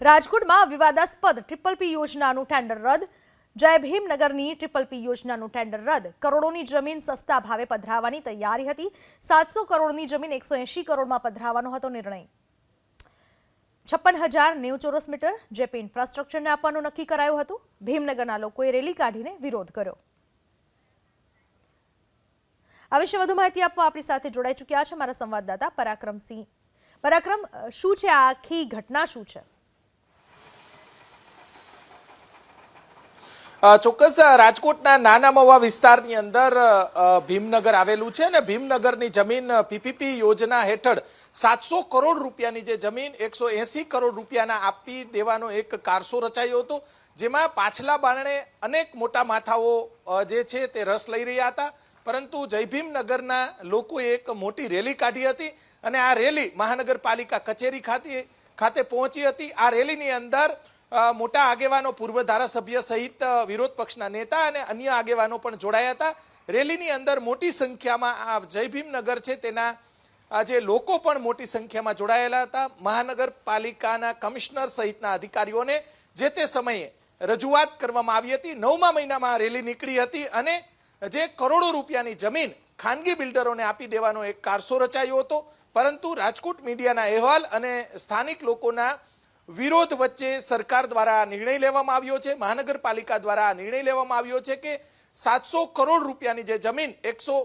રાજકોટમાં વિવાદાસ્પદ ટ્રિપલ પી યોજનાનું ટેન્ડર રદ. જય ભીમનગરની ટ્રિપલ પી યોજનાનું ટેન્ડર રદ. કરોડોની જમીન સસ્તા ભાવે પધરાવવાની તૈયારી હતી. 700 કરોડની જમીન 180 કરોડમાં પધરાવવાનો હતો નિર્ણય. 56,090 ચોરસ મીટર જેપી ઇન્ફ્રાસ્ટ્રક્ચરને આપવાનું નક્કી કરાયું હતું. ભીમનગરના લોકોએ રેલી કાઢીને વિરોધ કર્યો. આ વિશે વધુ માહિતી આપવા આપણી સાથે જોડાઈ ચૂક્યા છે મારા સંવાદદાતા પરાક્રમસિંહ. પરાક્રમ, શું છે આ આખી ઘટના, શું છે? ચોક્કસ રાજકોટના નાના મવા વિસ્તારની અંદર ભીમનગર આવેલું છે અને ભીમનગરની જમીન પીપીપી યોજના હેઠળ 700 કરોડ રૂપિયાની જે જમીન 180 કરોડ રૂપિયાના આપી દેવાનો એક કારસો રચાયો હતો, જેમાં પાછલા બારણે અનેક મોટા માથાઓ જે છે તે રસ લઈ રહ્યા હતા. પરંતુ જય ભીમનગરના લોકોએ એક મોટી રેલી કાઢી હતી અને આ રેલી મહાનગરપાલિકા કચેરી ખાતે પહોંચી હતી. આ રેલીની અંદર મોટા આગેવાનો, પૂર્વ ધારાસભ્ય સહિત વિરોધ પક્ષના નેતા અને અન્ય આગેવાનો પણ જોડાયા હતા. રેલીની અંદર મોટી સંખ્યામાં આ જય ભીમનગર છે તેના જે લોકો પણ મોટી સંખ્યામાં જોડાયેલા હતા. મહાનગરપાલિકાના કમિશનર સહિતના અધિકારીઓને જે તે સમયે રજૂઆત કરવામાં આવી હતી. 9મા મહિનામાં આ રેલી નીકળી હતી અને જે કરોડો રૂપિયાની જમીન ખાનગી બિલ્ડરોને આપી દેવાનો એક કારસો રચાયો હતો. પરંતુ રાજકોટ મીડિયાના અહેવાલ અને સ્થાનિક લોકોના વિરોધ વચ્ચે સરકાર દ્વારા નિર્ણય લેવામાં આવ્યો છે, મહાનગરપાલિકા દ્વારા નિર્ણય લેવામાં આવ્યો છે કે 700 કરોડ રૂપિયાની જે જમીન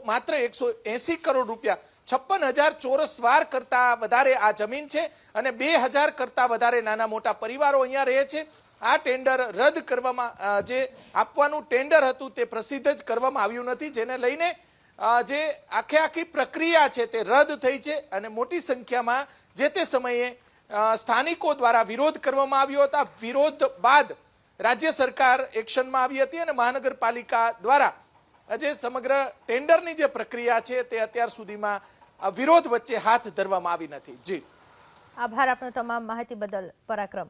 માત્ર 180 કરોડ રૂપિયા 56,000 ચોરસ વાર કરતા વધારે આ જમીન છે અને 2,000 કરતા વધારે નાના મોટા પરિવારો અહીંયા રહે છે. આ ટેન્ડર રદ કરવામાં, જે આપવાનું ટેન્ડર હતું તે પ્રસિદ્ધ જ કરવામાં આવ્યું નથી, જેને લઈને જે આખી પ્રક્રિયા છે તે રદ થઈ છે અને મોટી સંખ્યામાં જે તે સમયે સ્થાનિકો દ્વારા વિરોધ કરવામાં આવ્યો હતો. વિરોધ બાદ રાજ્ય સરકાર એક્શનમાં આવી હતી અને મહાનગરપાલિકા દ્વારા જે સમગ્ર ટેન્ડરની જે પ્રક્રિયા છે તે અત્યાર સુધીમાં વિરોધ વચ્ચે હાથ ધરવામાં આવી નથી. જી, આભાર આપનો તમામ માહિતી બદલ પરાક્રમ.